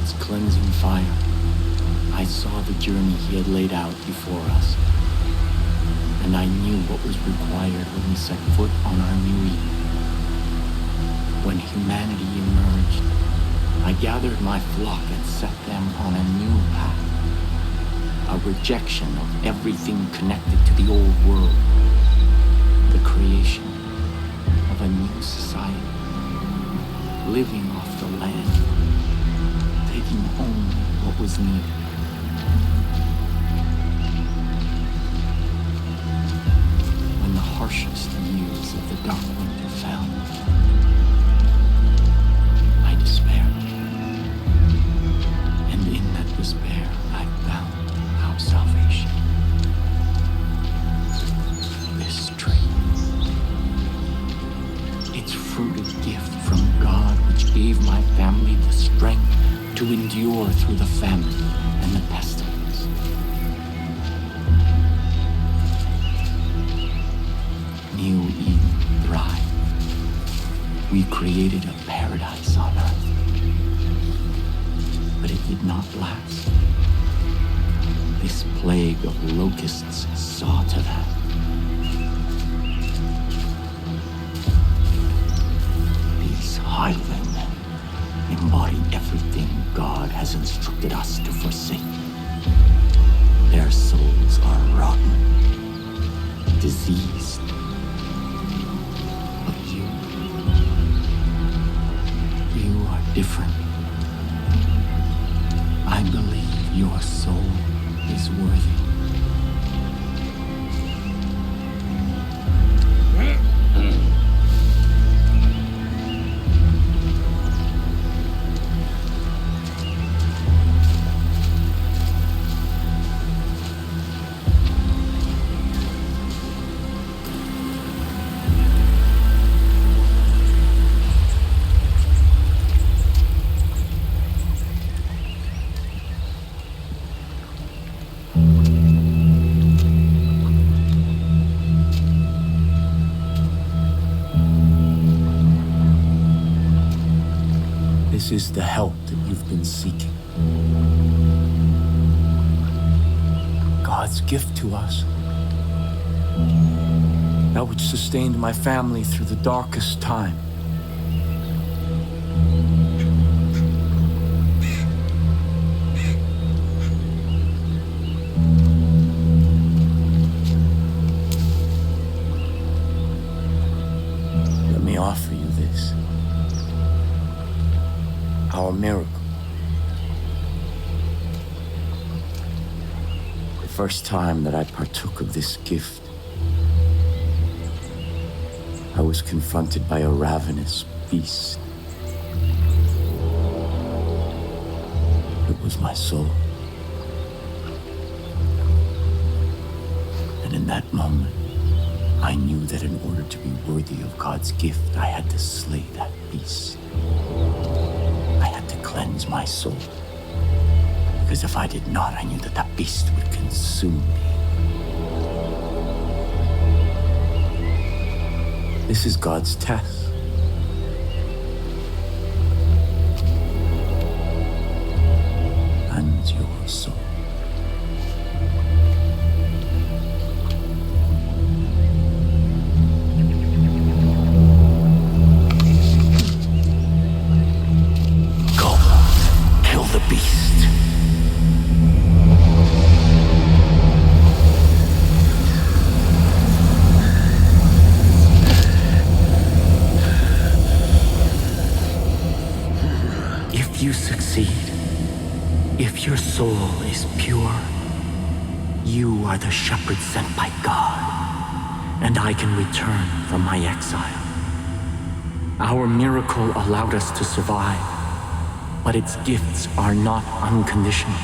God's cleansing fire, I saw the journey he had laid out before us. And I knew what was required when we set foot on our new Eden. When humanity emerged, I gathered my flock and set them on a new path. A rejection of everything connected to the old world. The creation of a new society. Living off the land. Taking only what was needed. When the harshest years of the dark winter fell, I despaired. And in that despair, I found our salvation. This tree. Its fruit a gift from God, which gave my family the strength to endure through the famine and the pestilence. New Eden thrived. We created a paradise on earth. But it did not last. This plague of locusts saw to that. These highwaymen embody everything God has instructed us to forsake. Their souls are rotten, diseased. But you are different. I believe your soul is worthy. This is the help that you've been seeking. God's gift to us. That which sustained my family through the darkest time. Let me offer you this. Our miracle. The first time that I partook of this gift, I was confronted by a ravenous beast. It was my soul. And in that moment, I knew that in order to be worthy of God's gift, I had to slay that beast. Cleanse my soul. Because if I did not, I knew that that beast would consume me. This is God's test. And your soul. You succeed. If your soul is pure, you are the shepherd sent by God, and I can return from my exile. Our miracle allowed us to survive, but its gifts are not unconditional.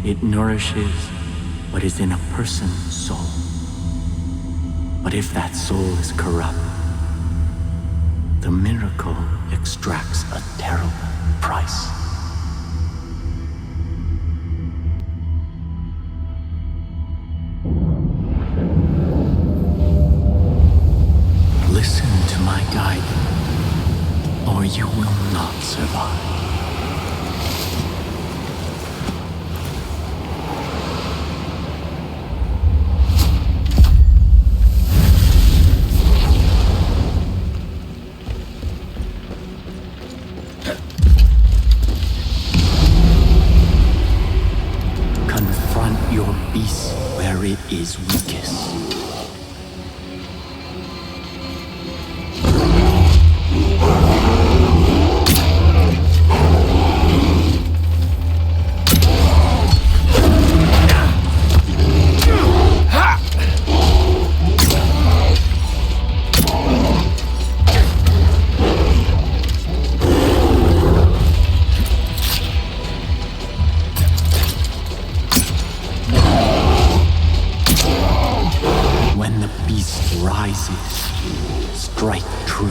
It nourishes what is in a person's soul. But if that soul is corrupt, the miracle extracts a terrible price. Listen to my guidance, or you will not survive. beast rises, strike true.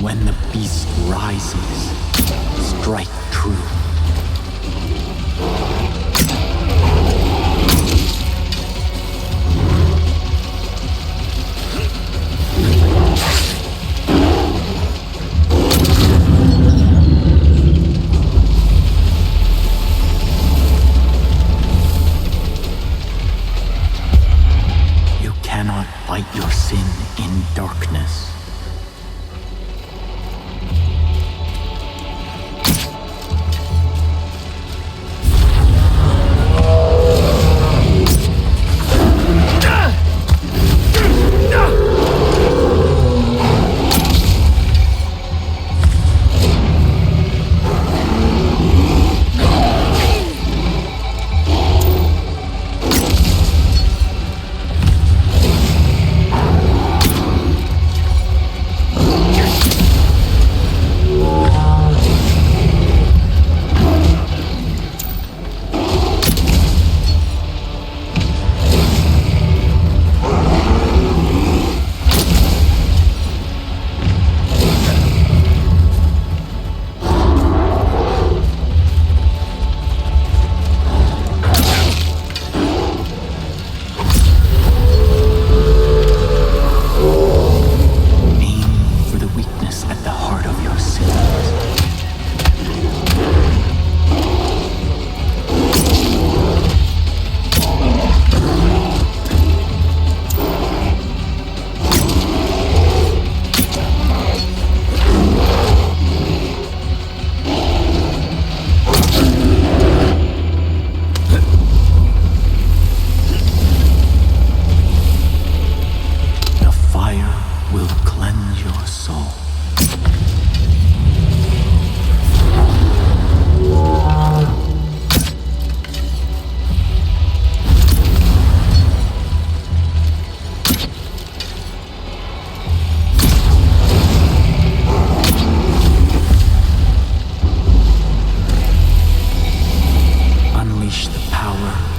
When the beast rises, strike true. You cannot fight your sin in darkness.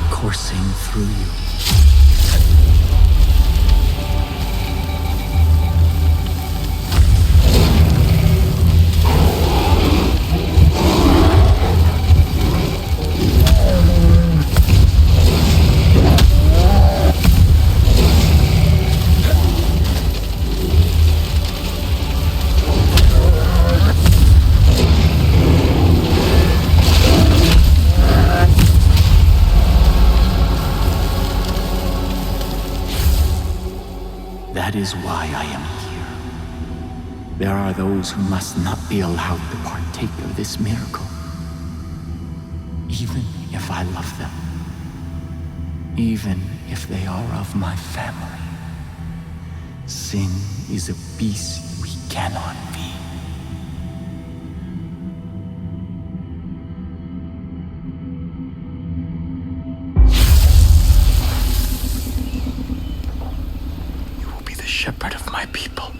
Coursing through you. That is why I am here. There are those who must not be allowed to partake of this miracle, even if I love them, even if they are of my family. Sin is a beast we cannot be. Shepherd of my people.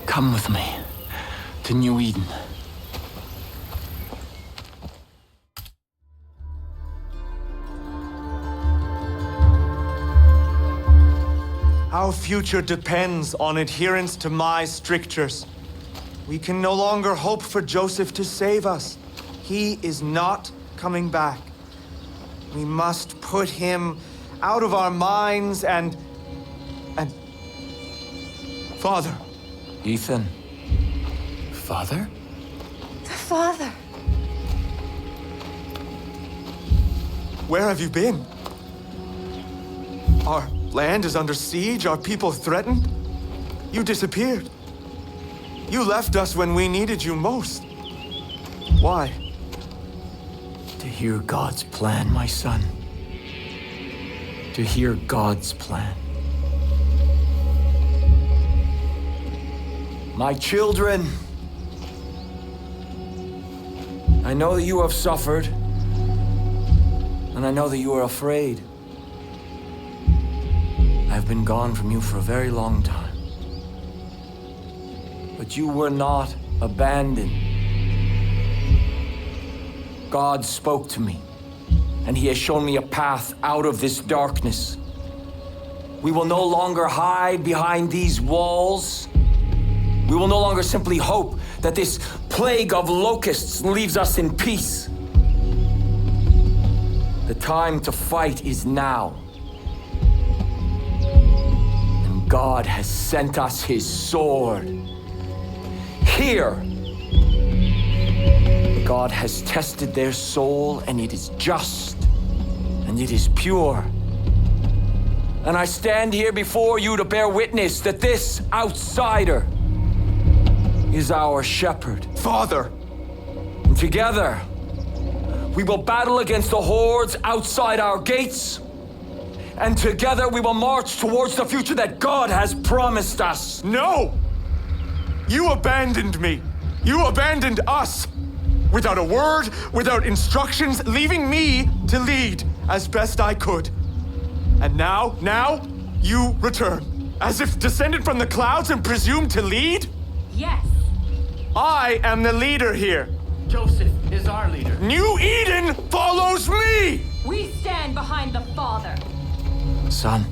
Come with me to New Eden. Our future depends on adherence to my strictures. We can no longer hope for Joseph to save us. He is not coming back. We must put him out of our minds and... Father. Ethan. Father? The father. Where have you been? Our land is under siege, our people threatened. You disappeared. You left us when we needed you most. Why? To hear God's plan, my son. To hear God's plan. My children, I know that you have suffered, and I know that you are afraid. I've been gone from you for a very long time. But you were not abandoned. God spoke to me, and He has shown me a path out of this darkness. We will no longer hide behind these walls. We will no longer simply hope that this plague of locusts leaves us in peace. The time to fight is now. And God has sent us His sword. Here, God has tested their soul, and it is just, and it is pure. And I stand here before you to bear witness that this outsider is our shepherd. Father! And together, we will battle against the hordes outside our gates. And together we will march towards the future that God has promised us. No! You abandoned me. You abandoned us. Without a word, without instructions, leaving me to lead as best I could. And now, you return. As if descended from the clouds and presumed to lead? Yes. I am the leader here. Joseph is our leader. New Eden follows me! We stand behind the Father. Son,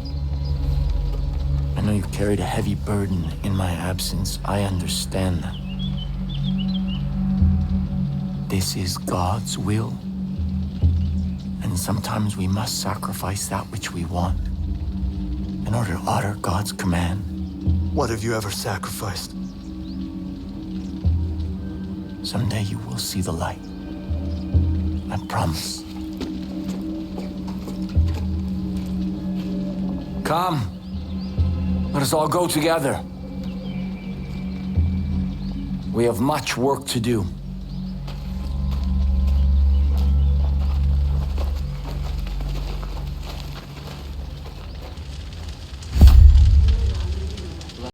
I know you've carried a heavy burden in my absence. I understand that. This is God's will. And sometimes we must sacrifice that which we want in order to honor God's command. What have you ever sacrificed? Someday you will see the light. I promise. Come. Let us all go together. We have much work to do.